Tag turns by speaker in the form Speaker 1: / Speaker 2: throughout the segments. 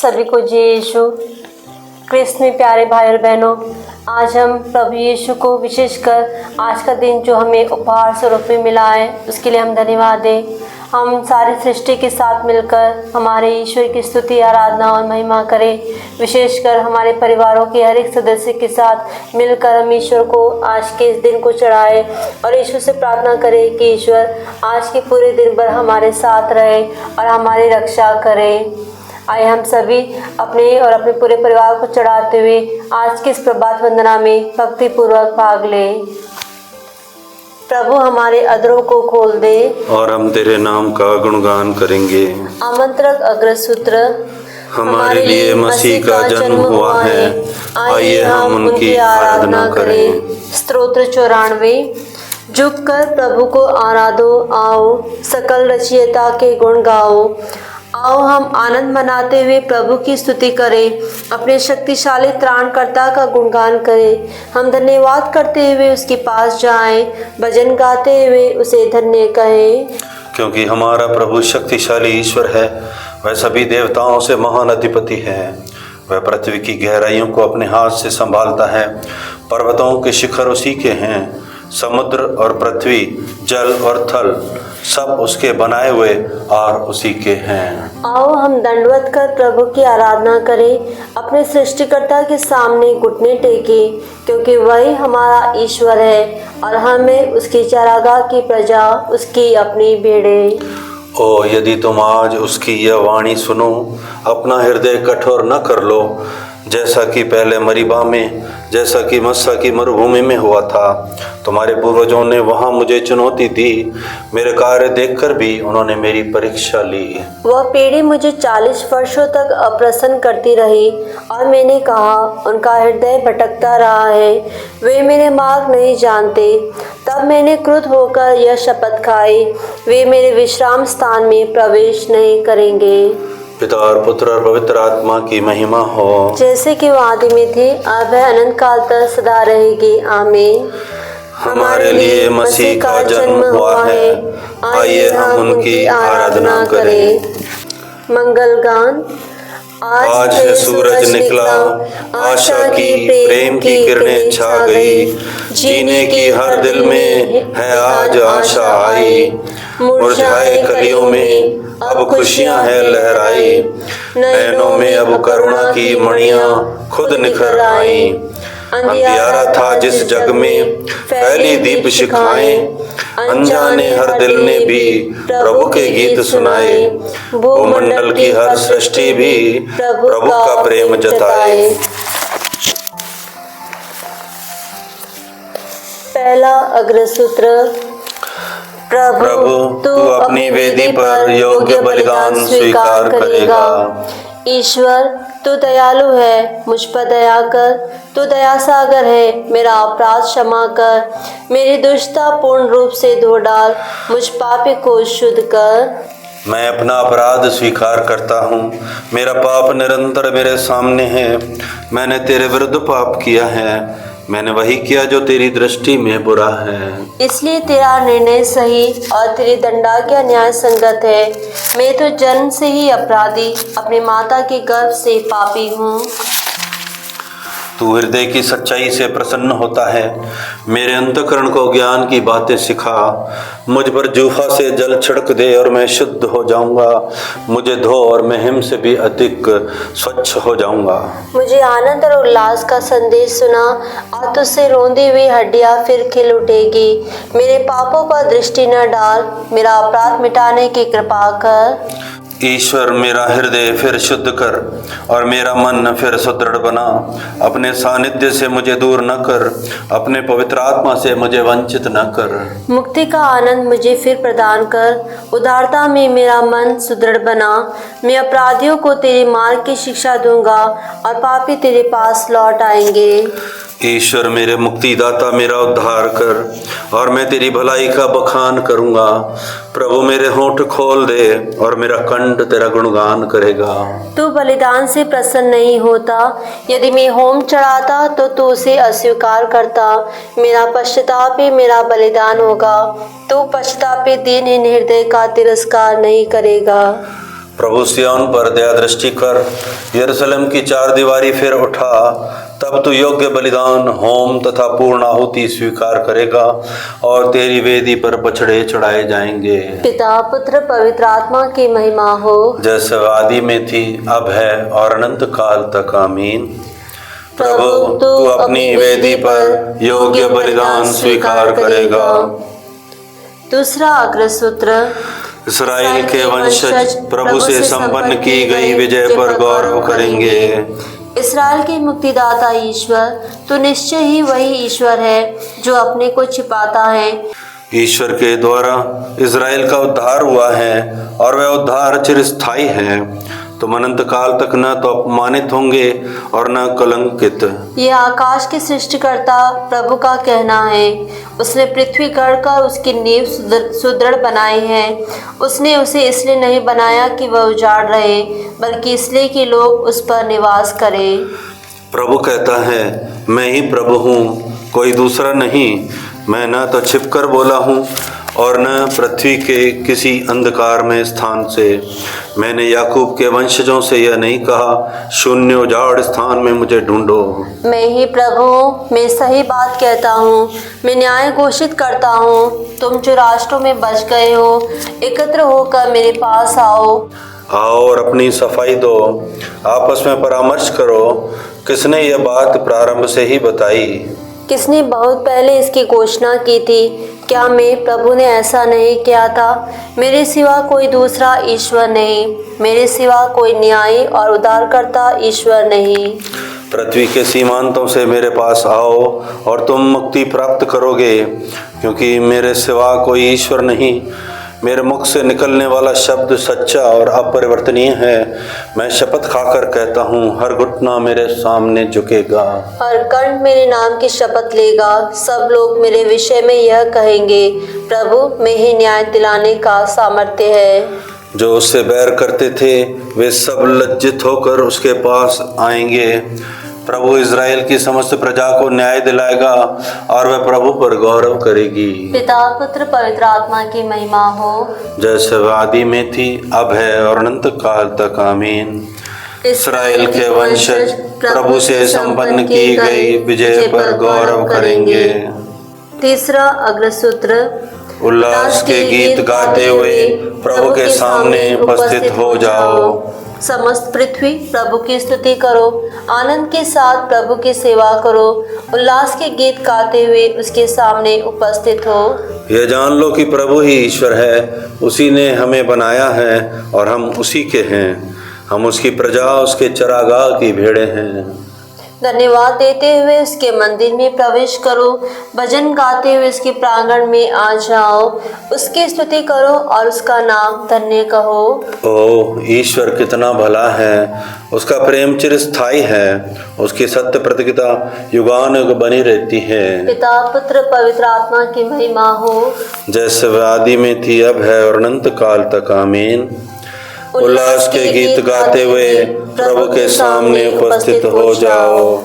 Speaker 1: सभी को जय यीशु। क्रिस्त में प्यारे भाई और बहनों, आज हम प्रभु यीशु को विशेषकर आज का दिन जो हमें उपहार स्वरूप में मिला है उसके लिए हम धन्यवाद दें। हम सारी सृष्टि के साथ मिलकर हमारे ईश्वर की स्तुति, आराधना और महिमा करें। विशेषकर हमारे परिवारों के हर एक सदस्य के साथ मिलकर हम ईश्वर को आज के इस दिन को चढ़ाएं और ईश्वर से प्रार्थना करें कि ईश्वर आज के पूरे दिन भर हमारे साथ रहे और हमारी रक्षा करें। आइए हम सभी अपने और अपने पूरे परिवार को चढ़ाते हुए आज के इस प्रभात वंदना में भक्ति पूर्वक भाग लें। प्रभु हमारे अधरों को खोल दे
Speaker 2: और हम तेरे नाम का गुणगान करेंगे।
Speaker 1: आमंत्रक अग्रसूत्र।
Speaker 2: हमारे लिए मसीह का जन्म हुआ है, आइए हम उनकी आराधना करें।
Speaker 1: स्तोत्र 94। झुककर प्रभु को आराधो, आओ सकल रचयिता के गुण गाओ। आओ हम आनंद मनाते हुए प्रभु की स्तुति करें, अपने शक्तिशाली त्राणकर्ता का गुणगान करें। हम धन्यवाद करते हुए उसके पास जाएं, भजन गाते हुए उसे धन्य कहें।
Speaker 2: क्योंकि हमारा प्रभु शक्तिशाली ईश्वर है, वह सभी देवताओं से महान अधिपति है। वह पृथ्वी की गहराइयों को अपने हाथ से संभालता है, पर्वतों के शिखर उसी के हैं। समुद्र और पृथ्वी, जल और थल सब उसके बनाए हुए और उसी के हैं।
Speaker 1: आओ हम दंडवत कर प्रभु की आराधना करें, अपने सृष्टिकर्ता के सामने घुटने टेकें, क्योंकि वही हमारा ईश्वर है और हमें उसकी चरागाह की प्रजा, उसकी अपनी भेड़ें।
Speaker 2: ओ यदि तुम आज उसकी यह वाणी सुनो, अपना हृदय कठोर न कर लो, जैसा कि पहले मरीबा में, जैसा कि मस्सा की मरुभूमि में हुआ था। तुम्हारे पूर्वजों ने वहाँ मुझे चुनौती दी, मेरे कार्य देखकर भी उन्होंने मेरी परीक्षा ली।
Speaker 1: वह पीढ़ी मुझे 40 वर्षों तक अप्रसन्न करती रही और मैंने कहा, उनका हृदय भटकता रहा है, वे मेरे मार्ग नहीं जानते। तब मैंने क्रुद्ध होकर यह शपथ खाई, वे मेरे विश्राम स्थान में प्रवेश नहीं करेंगे।
Speaker 2: पिता और पुत्र और पवित्र आत्मा की महिमा हो,
Speaker 1: जैसे कि वो आदि में थी, अब है, अनंत काल तक सदा रहेगी। आमीन।
Speaker 2: हमारे लिए मसीह का जन्म हुआ है, आइए हम उनकी आराधना करें।
Speaker 1: मंगल गान।
Speaker 2: आज है सूरज निकला, आशा की प्रेम की किरणें छा गई, जीने की हर दिल में है आज आशा आई। मुरझाए कलियों में अब खुशियां हैं लहराई, नैनों में अब करुणा की मणियां खुद निखर आई। अंधियारा था जिस जग में फैली दीप शिखाएं, अनजाने हर दिल ने भी प्रभु के गीत सुनाए। भूमंडल की हर सृष्टि भी प्रभु का प्रेम जताए।
Speaker 1: पहला अग्रसूत्र। प्रभु तू अपनी वेदी पर योग्य बलिदान स्वीकार करेगा। ईश्वर तू दयालु है, मुझ पर दया कर, तू दया सागर है, मेरा अपराध क्षमा कर, मेरी दुष्टता पूर्ण रूप से धो डाल, मुझ पापी को शुद्ध कर।
Speaker 2: मैं अपना अपराध स्वीकार करता हूँ, मेरा पाप निरंतर मेरे सामने है। मैंने तेरे विरुद्ध पाप किया है, मैंने वही किया जो तेरी दृष्टि में बुरा है।
Speaker 1: इसलिए तेरा निर्णय सही और तेरी दंडाज्ञा न्याय संगत है। मैं तो जन्म से ही अपराधी, अपनी माता के गर्भ से पापी हूँ।
Speaker 2: तू हृदय की सच्चाई से प्रसन्न होता है, मेरे अंतःकरण को ज्ञान की बातें सिखा। मुझ पर जूफा से जल छिड़क दे और मैं शुद्ध हो जाऊंगा, मुझे धो और मैं हिम से भी अधिक स्वच्छ हो जाऊंगा।
Speaker 1: मुझे आनंद और उल्लास का संदेश सुना और तुझसे रोंदी हुई हड्डियां फिर खिल उठेगी। मेरे पापों पर दृष्टि न डाल, मेरा अपराध मिटाने की कृपा कर।
Speaker 2: ईश्वर मेरा हृदय फिर शुद्ध कर और मेरा मन फिर सुदृढ़ बना। अपने सानिध्य से मुझे दूर न कर, अपने पवित्र आत्मा से मुझे वंचित न कर।
Speaker 1: मुक्ति का आनंद मुझे फिर प्रदान कर, उदारता में मेरा मन सुदृढ़ बना। मैं अपराधियों को तेरे मार्ग की शिक्षा दूंगा और पापी तेरे पास लौट आएंगे।
Speaker 2: ईश्वर मेरे मुक्तिदाता मेरा उद्धार कर और मैं तेरी भलाई का बखान करूंगा। प्रभु मेरे होंठ खोल दे और मेरा कंठ तेरा गुणगान करेगा।
Speaker 1: तू बलिदान से प्रसन्न नहीं होता, यदि मैं होम चढ़ाता तो तू उसे अस्वीकार करता। मेरा पश्चाताप ही मेरा बलिदान होगा, तू पश्चातापी दीनहीन हृदय का तिरस्कार नहीं करेगा।
Speaker 2: प्रभु सिय्योन पर दया दृष्टि कर, यरूशलेम की चार दीवारी फिर उठा। तब तू योग्य बलिदान, होम तथा पूर्ण आहुति स्वीकार करेगा और तेरी वेदी पर बछड़े चढ़ाए जाएंगे।
Speaker 1: पिता पुत्र पवित्र आत्मा की महिमा हो,
Speaker 2: जैसे आदि में थी, अब है और अनंत काल तक। आमीन। प्रभु तू अपनी वेदी पर योग्य बलिदान स्वीकार करेगा।
Speaker 1: दूसरा अग्रसूत्र,
Speaker 2: इसराइल के वंशज प्रभु से संपन्न की गई विजय पर गौरव करेंगे।
Speaker 1: इसराइल के मुक्तिदाता ईश्वर, तो निश्चय ही वही ईश्वर है जो अपने को छिपाता है।
Speaker 2: ईश्वर के द्वारा इसराइल का उद्धार हुआ है और वह उद्धार चिरस्थायी है। तुम अनंत काल तक न तो अपमानित होंगे और न कलंकित।
Speaker 1: यह आकाश के सृष्टिकर्ता प्रभु का कहना है। उसने पृथ्वी गढ़कर उसकी नींव सुदृढ़ बनाई है। उसने उसे इसलिए नहीं बनाया कि वह उजाड़ रहे, बल्कि इसलिए कि लोग उस पर निवास करें।
Speaker 2: प्रभु कहता है, मैं ही प्रभु हूँ, कोई दूसरा नहीं। मैं न तो छिपकर बोला हूँ और न पृथ्वी के किसी अंधकार में स्थान से। मैंने याकूब के वंशजों से यह नहीं कहा, शून्य उजाड़ स्थान में मुझे ढूंढो। मैं
Speaker 1: ही प्रभु हूँ, मैं सही बात कहता हूँ, मैं न्याय घोषित करता हूँ। तुम जो राष्ट्रों में बच गए हो, एकत्र होकर मेरे पास आओ
Speaker 2: और अपनी सफाई दो, आपस में परामर्श करो। किसने यह बात प्रारंभ से ही बताई?
Speaker 1: किसने बहुत पहले इसकी घोषणा की थी? क्या मैं प्रभु ने ऐसा नहीं किया था? मेरे सिवा कोई दूसरा ईश्वर नहीं, मेरे सिवा कोई न्यायी और उद्धारकर्ता ईश्वर नहीं।
Speaker 2: पृथ्वी के सीमांतों से मेरे पास आओ और तुम मुक्ति प्राप्त करोगे, क्योंकि मेरे सिवा कोई ईश्वर नहीं। मेरे मुख से निकलने वाला शब्द सच्चा और अपरिवर्तनीय है। मैं शपथ खाकर कहता हूँ, हर घुटना मेरे सामने झुकेगा,
Speaker 1: हर कंठ मेरे नाम की शपथ लेगा। सब लोग मेरे विषय में यह कहेंगे, प्रभु में ही न्याय दिलाने का सामर्थ्य है।
Speaker 2: जो उससे बैर करते थे वे सब लज्जित होकर उसके पास आएंगे। प्रभु इज़राइल की समस्त प्रजा को न्याय दिलाएगा और वह प्रभु पर गौरव करेगी। पिता
Speaker 1: पुत्र पवित्र आत्मा की महिमा हो,
Speaker 2: जैसे वह आदि में थी, अब है और अनंत काल तक। आमीन। इस्राएल के वंशज प्रभु से संपन्न की गई विजय पर गौरव करेंगे।
Speaker 1: तीसरा अग्रसूत्र,
Speaker 2: उल्लास के गीत गाते हुए प्रभु के सामने उपस्थित हो जाओ।
Speaker 1: समस्त पृथ्वी प्रभु की स्तुति करो, आनंद के साथ प्रभु की सेवा करो, उल्लास के गीत गाते हुए उसके सामने उपस्थित हो।
Speaker 2: यह जान लो कि प्रभु ही ईश्वर है, उसी ने हमें बनाया है और हम उसी के हैं। हम उसकी प्रजा, उसके चरागाह की भेड़ें हैं।
Speaker 1: धन्यवाद देते हुए उसके मंदिर में प्रवेश करो, भजन गाते हुए उसके प्रांगण में आ जाओ, उसकी स्तुति करो और उसका नाम धन्य कहो।
Speaker 2: ओह, ईश्वर कितना भला है, उसका प्रेम चिरस्थायी है, उसकी सत्य प्रतिज्ञा युगानुयुग बनी रहती है।
Speaker 1: पिता पुत्र पवित्र आत्मा की महिमा हो,
Speaker 2: जैसे वह आदि में थी, अब है और अनंत काल तक। आमीन। उल्लास के गीत गाते हुए प्रभु के सामने उपस्थित हो जाओ।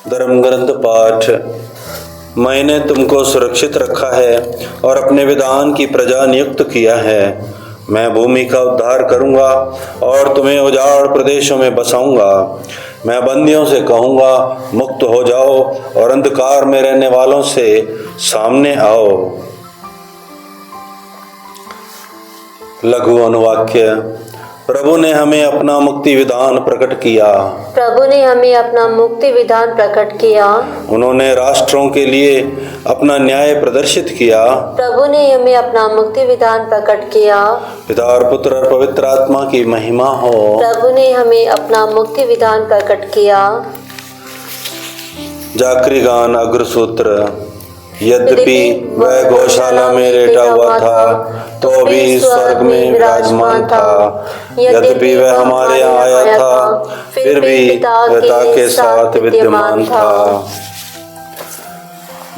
Speaker 2: धर्म ग्रंथ पाठ। मैंने तुमको सुरक्षित रखा है और अपने विधान की प्रजा नियुक्त किया है। मैं भूमि का उद्धार करूंगा और तुम्हें उजाड़ प्रदेशों में बसाऊंगा। मैं बंदियों से कहूंगा, मुक्त हो जाओ और अंधकार में रहने वालों से सामने आओ। लघु अनुवाक्य। प्रभु ने हमें अपना मुक्ति विधान प्रकट किया।
Speaker 1: प्रभु ने हमें अपना मुक्ति विधान प्रकट किया।
Speaker 2: उन्होंने राष्ट्रों के लिए अपना न्याय प्रदर्शित किया।
Speaker 1: प्रभु ने हमें अपना मुक्ति विधान प्रकट किया।
Speaker 2: पिता और पुत्र और पवित्र आत्मा की महिमा हो।
Speaker 1: प्रभु ने हमें अपना मुक्ति विधान प्रकट किया।
Speaker 2: जाकरी गान अग्रसूत्र। यद्यपि वह गौशाला में लेटा हुआ था, तो भी स्वर्ग में विराजमान था। यद्यपि वह हमारे यहाँ आया था, फिर भी पिता के साथ विद्यमान था।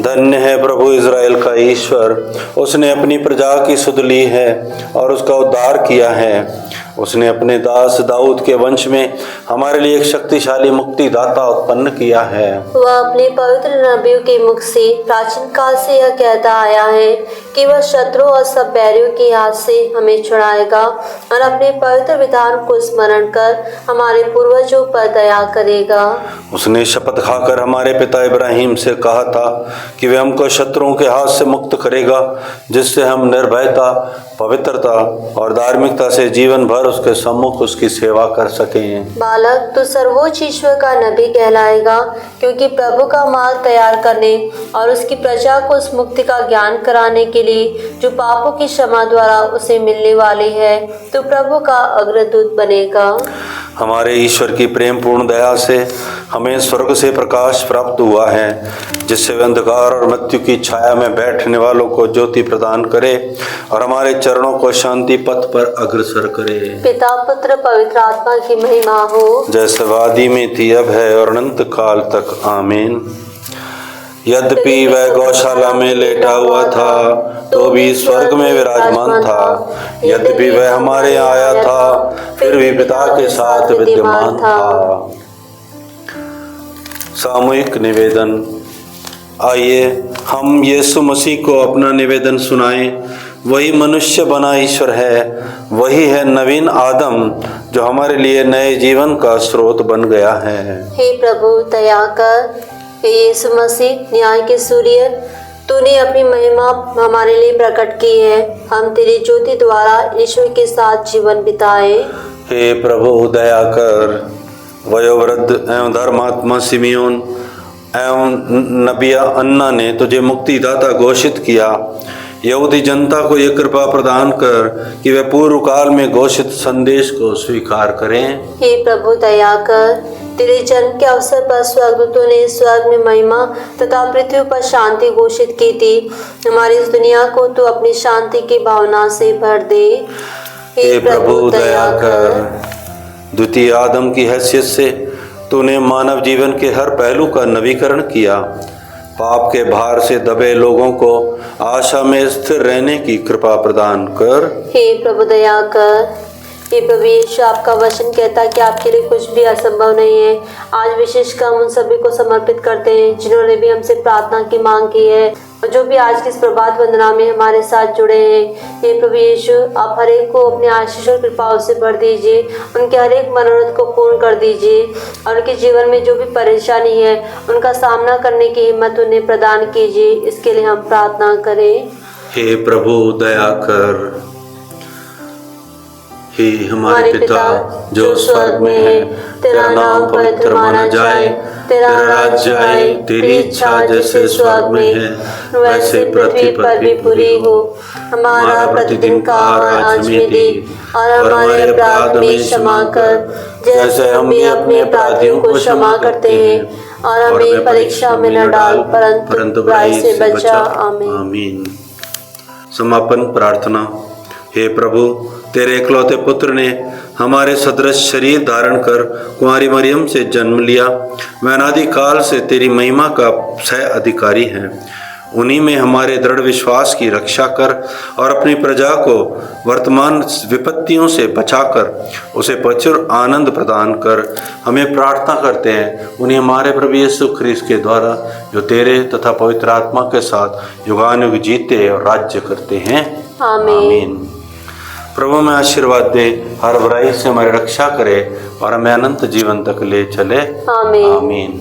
Speaker 2: धन्य है प्रभु इज़राइल का ईश्वर, उसने अपनी प्रजा की सुध ली है और उसका उद्धार किया है। उसने अपने दास दाऊद के वंश में हमारे लिए एक शक्तिशाली मुक्तिदाता उत्पन्न किया है।
Speaker 1: वह अपने पवित्र नबियों के मुख से प्राचीन काल से यह कहता आया है कि वह शत्रु और सब बैरियों के हाथ से हमें छुड़ाएगा और अपने पवित्र विधान को स्मरण कर हमारे पूर्वजों पर दया करेगा।
Speaker 2: उसने शपथ खाकर हमारे पिता इब्राहिम से कहा था कि वे हमको शत्रुओं के हाथ से मुक्त करेगा, जिससे हम निर्भयता, पवित्रता और धार्मिकता से जीवन भर उसके सम्मुख उसकी सेवा कर सकें।
Speaker 1: बालक, तू सर्वोच्च ईश्वर का नबी कहलाएगा, क्योंकि प्रभु का मार्ग तैयार करने और उसकी प्रजा को उस मुक्ति का ज्ञान कराने के लिए जो पापों की क्षमा द्वारा उसे मिलने वाली है, तो प्रभु का अग्रदूत बनेगा।
Speaker 2: हमारे ईश्वर की प्रेम पूर्ण दया से हमें स्वर्ग से प्रकाश प्राप्त हुआ है, जिससे वे अंधकार और मृत्यु की छाया में बैठने वालों को ज्योति प्रदान करे और हमारे चरणों को शांति पथ पर अग्रसर करे। पिता,
Speaker 1: पुत्र, पवित्र आत्मा की महिमा हो,
Speaker 2: जैसे वादी में थी, अब है और अनंत काल तक। आमीन। यद्यपि वह गौशाला में लेटा हुआ था, तो भी स्वर्ग में विराजमान था। यद्यपि वह हमारे यहाँ आया था, फिर भी पिता के साथ विद्यमान था। सामूहिक निवेदन। आइए हम यीशु मसीह को अपना निवेदन सुनाएं। वही मनुष्य बना ईश्वर है, वही है नवीन आदम, जो हमारे लिए नए जीवन का स्रोत बन गया है।
Speaker 1: हे प्रभु, दया कर। हे यीशु मसीह, न्याय के सूर्य, तूने अपनी महिमा हमारे लिए प्रकट की है। हम तेरी ज्योति द्वारा ईश्वर के साथ जीवन बिताए।
Speaker 2: हे प्रभु, दया कर। वयोवृद्ध एवं धर्मात्मा सिमियोन एवं नबिया अन्ना ने तुझे मुक्तिदाता घोषित किया। यहूदी जनता को यह कृपा प्रदान कर कि वे पूर्व काल में घोषित संदेश को स्वीकार करें।
Speaker 1: हे प्रभु, दया कर। तेरे जन्म के अवसर पर स्वर्गदूतों ने स्वर्ग में महिमा तथा पृथ्वी पर शांति घोषित की थी। हमारी इस दुनिया को तू अपनी शांति की भावना से भर दे।
Speaker 2: हे प्रभु, दया कर। द्वितीय आदम की हैसियत से तूने मानव जीवन के हर पहलू का नवीकरण किया। पाप के भार से दबे लोगों को आशा में स्थिर रहने की कृपा प्रदान कर।
Speaker 1: हे प्रभु, दया कर। हे प्रभु यीशु, आपका वचन कहता है कि आपके लिए कुछ भी असंभव नहीं है। आज विशेषकर हम उन सभी को समर्पित करते हैं जिन्होंने भी हमसे प्रार्थना की मांग की है और जो भी आज की इस प्रभात वंदना में हमारे साथ जुड़े हैं। हे प्रभु यीशु, आप हर एक को अपने आशीष और कृपाओं से भर दीजिए, उनके हर एक मनोरथ को पूर्ण कर दीजिए और उनके जीवन में जो भी परेशानी है उनका सामना करने की हिम्मत उन्हें प्रदान कीजिए। इसके लिए हम प्रार्थना करें।
Speaker 2: हे प्रभु, दया कर। हे हमारे पिता जो स्वर्ग में है, तेरा नाम पवित्र माना जाए, तेरा राज्य आए, तेरी इच्छा जैसे स्वर्ग में है वैसे पृथ्वी पर भी पूरी हो। हमारा प्रतिदिन का आहार आज हमें दे और हमारे अपराध में क्षमा कर, जैसे हम भी अपने अपराधियों को क्षमा करते हैं, और हमें परीक्षा में न डाल, परंतु बुराई से बचा। आमीन। समापन प्रार्थना। हे प्रभु, तेरे इकलौते पुत्र ने हमारे सदृश शरीर धारण कर कुंवारी मरियम से जन्म लिया। वह अनादि काल से तेरी महिमा का सह अधिकारी है। उन्हीं में हमारे दृढ़ विश्वास की रक्षा कर और अपनी प्रजा को वर्तमान विपत्तियों से बचाकर उसे प्रचुर आनंद प्रदान कर। हमें प्रार्थना करते हैं उन्हें हमारे प्रभु यीशु ख्रीस्त के द्वारा, जो तेरे तथा पवित्र आत्मा के साथ युगानुयुग जीते और राज्य करते हैं। आमीन। प्रभु में आशीर्वाद दे, हर बुराई से हमारी रक्षा करे और हमें अनंत जीवन तक ले चले। आमीन।